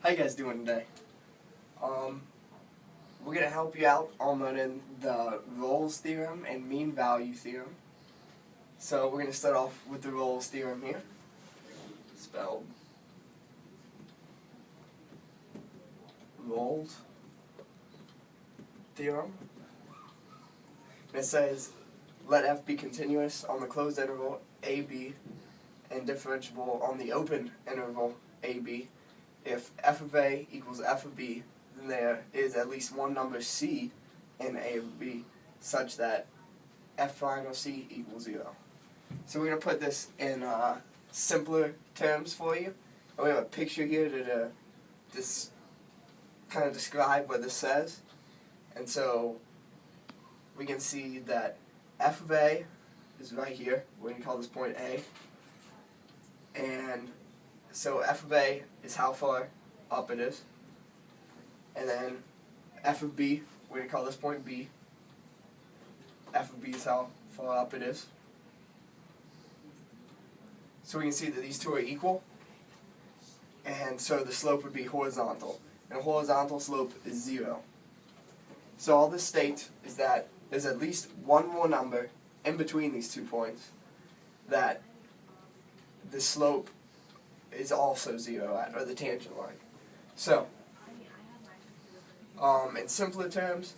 How you guys doing today? We're going to help you out on learning the Rolle's theorem and mean value theorem. So we're going to start off with the Rolle's theorem here, spelled Rolle's theorem. And it says, let f be continuous on the closed interval ab and differentiable on the open interval ab. If f of a equals f of b, then there is at least one number c in a of b such that f prime of c equals 0. So we're going to put this in simpler terms for you. And we have a picture here to just kind of describe what this says. And so we can see that f of a is right here. We're going to call this point A. And so f of a is how far up it is. And then f of b, we're going to call this point B. F of b is how far up it is. So we can see that these two are equal. And so the slope would be horizontal. And a horizontal slope is 0. So all this states is that there's at least one more number in between these 2 points that the slope is also 0 at, or the tangent line. So, in simpler terms,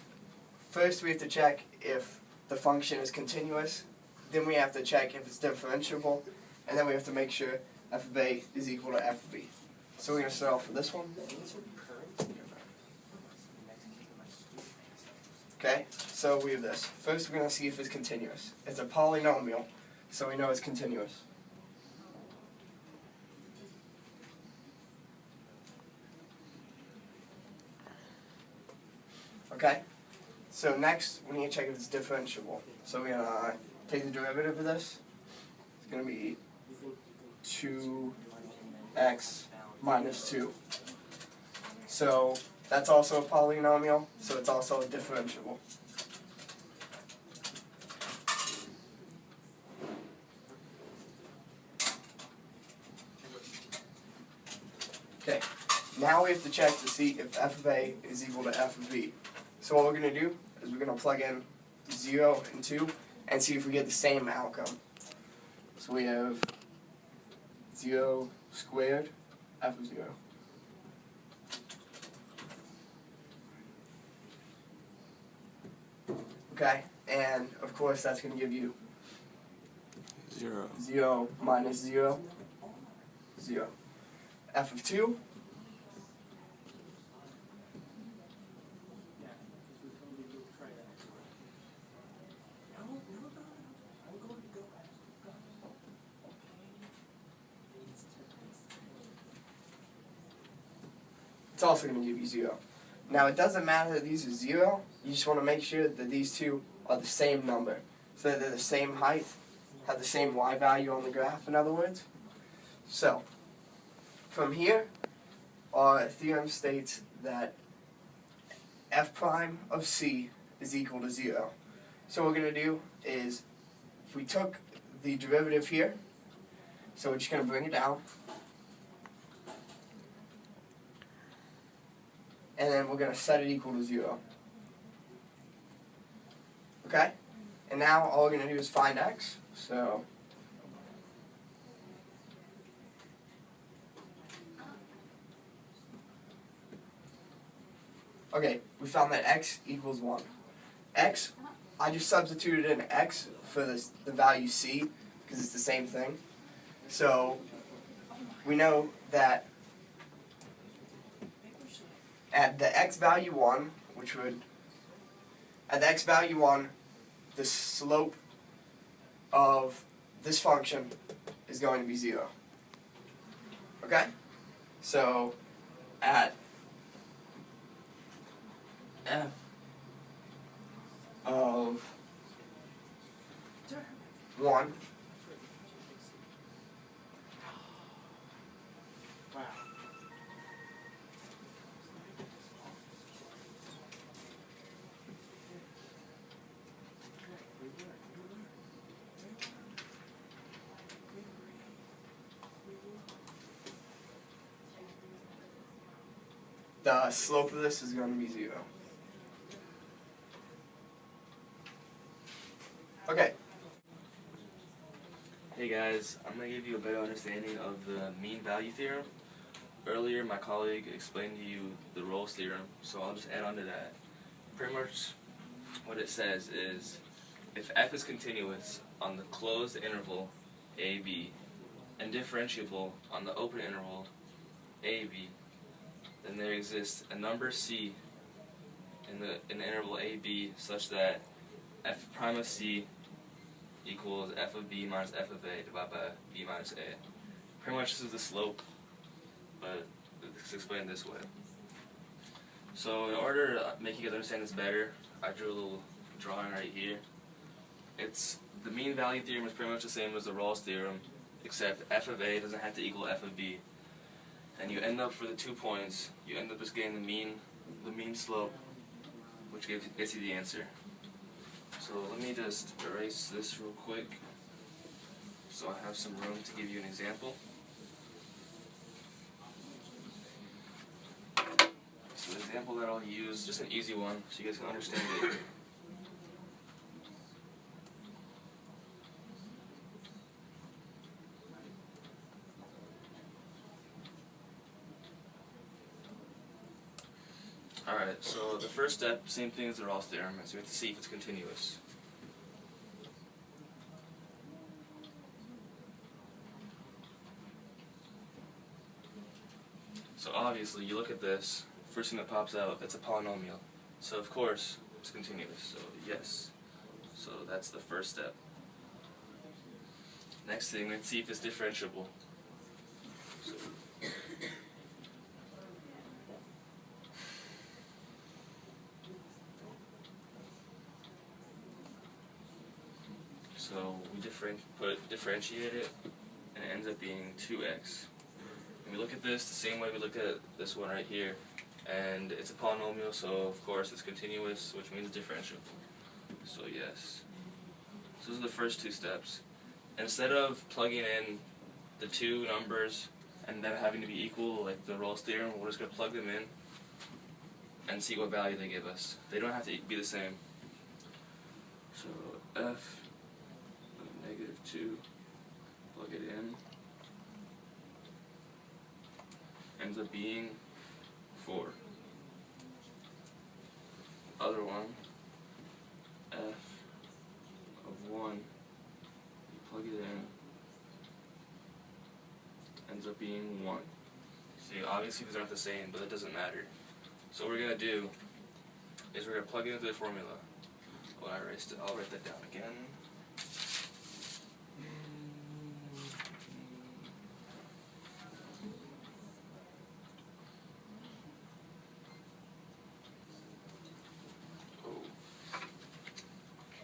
first we have to check if the function is continuous, then we have to check if it's differentiable, and then we have to make sure f of a is equal to f of b. So we're going to start off with this one. Okay, so we have this. First we're going to see if it's continuous. It's a polynomial, so we know it's continuous. Okay, so next we need to check if it's differentiable. So we're going to take the derivative of this. It's going to be 2x minus 2. So that's also a polynomial, so it's also a differentiable. Okay, now we have to check to see if f of a is equal to f of b. So what we're going to do is we're going to plug in 0 and 2 and see if we get the same outcome. So we have 0 squared f of 0. Okay, and of course that's going to give you 0 minus 0, 0. F of 2, it's also going to give you 0. Now it doesn't matter that these are 0, you just want to make sure that these two are the same number, so that they're the same height, have the same y value on the graph, in other words. So, from here, our theorem states that f prime of c is equal to 0. So what we're going to do is, if we took the derivative here, so we're just going to bring it down, and then we're going to set it equal to 0. Okay? And now all we're going to do is find x. So, okay, we found that x equals 1. X, I just substituted in x for the value c, because it's the same thing. So, we know that at the x value 1, at the x value 1, the slope of this function is going to be 0. Okay? So, at f of 1, the slope of this is going to be 0. Okay. Hey guys, I'm going to give you a better understanding of the mean value theorem. Earlier my colleague explained to you the Rolle's theorem, so I'll just add on to that. Pretty much what it says is, if f is continuous on the closed interval AB and differentiable on the open interval AB, then there exists a number c in the interval AB such that f prime of c equals f of b minus f of a divided by b minus a. Pretty much this is the slope, but it's explained this way. So in order to make you guys understand this better, I drew a little drawing right here. It's the mean value theorem is pretty much the same as the Rolle's theorem, except f of a doesn't have to equal f of b. And you end up, for the 2 points, you end up just getting the mean slope, which gets you the answer. So let me just erase this real quick so I have some room to give you an example. So the example that I'll use, just an easy one so you guys can understand it. Alright, so the first step, same thing as the Rolle's theorem, is we have to see if it's continuous. So obviously, you look at this, first thing that pops out, it's a polynomial. So of course, it's continuous, so yes. So that's the first step. Next thing, let's see if it's differentiable. So we differentiate it, and it ends up being 2x. And we look at this the same way we look at this one right here, and it's a polynomial, so of course it's continuous, which means differentiable. So yes. So those are the first 2 steps. Instead of plugging in the 2 numbers and them having to be equal, like the Rolle's theorem, we're just going to plug them in and see what value they give us. They don't have to be the same. So f -2, plug it in, ends up being 4. Other one, f of 1, you plug it in, ends up being 1. See, obviously these aren't the same, but it doesn't matter. So what we're going to do is we're going to plug it into the formula. Well, I erased it. I'll write that down again.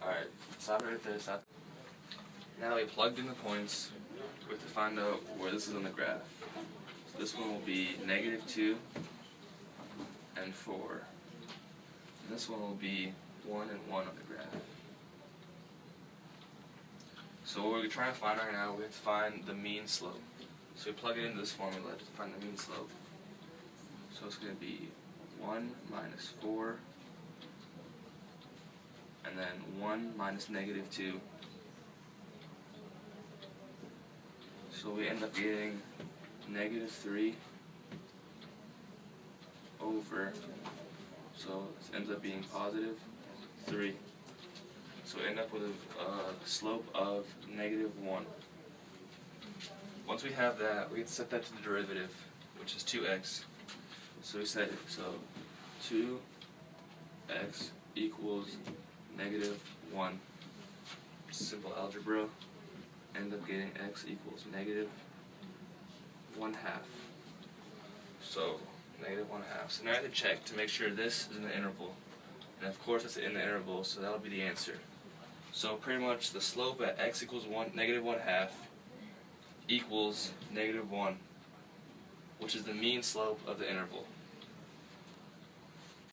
Alright, stop right there, stop. Now we plugged in the points, we have to find out where this is on the graph. So this one will be -2 and 4. And this one will be 1 and 1 on the graph. So what we're trying to find right now, we have to find the mean slope. So we plug it into this formula to find the mean slope. So it's going to be 1 minus 4, and then 1 minus -2. So we end up getting -3 over, so it ends up being +3. So we end up with a slope of -1. Once we have that, we can set that to the derivative, which is 2x. So we set it, so 2x equals -1. Simple algebra. End up getting x equals -1/2. So -1/2. So now I have to check to make sure this is in the interval. And of course it's in the interval, so that'll be the answer. So pretty much the slope at x equals -1/2 equals -1, which is the mean slope of the interval.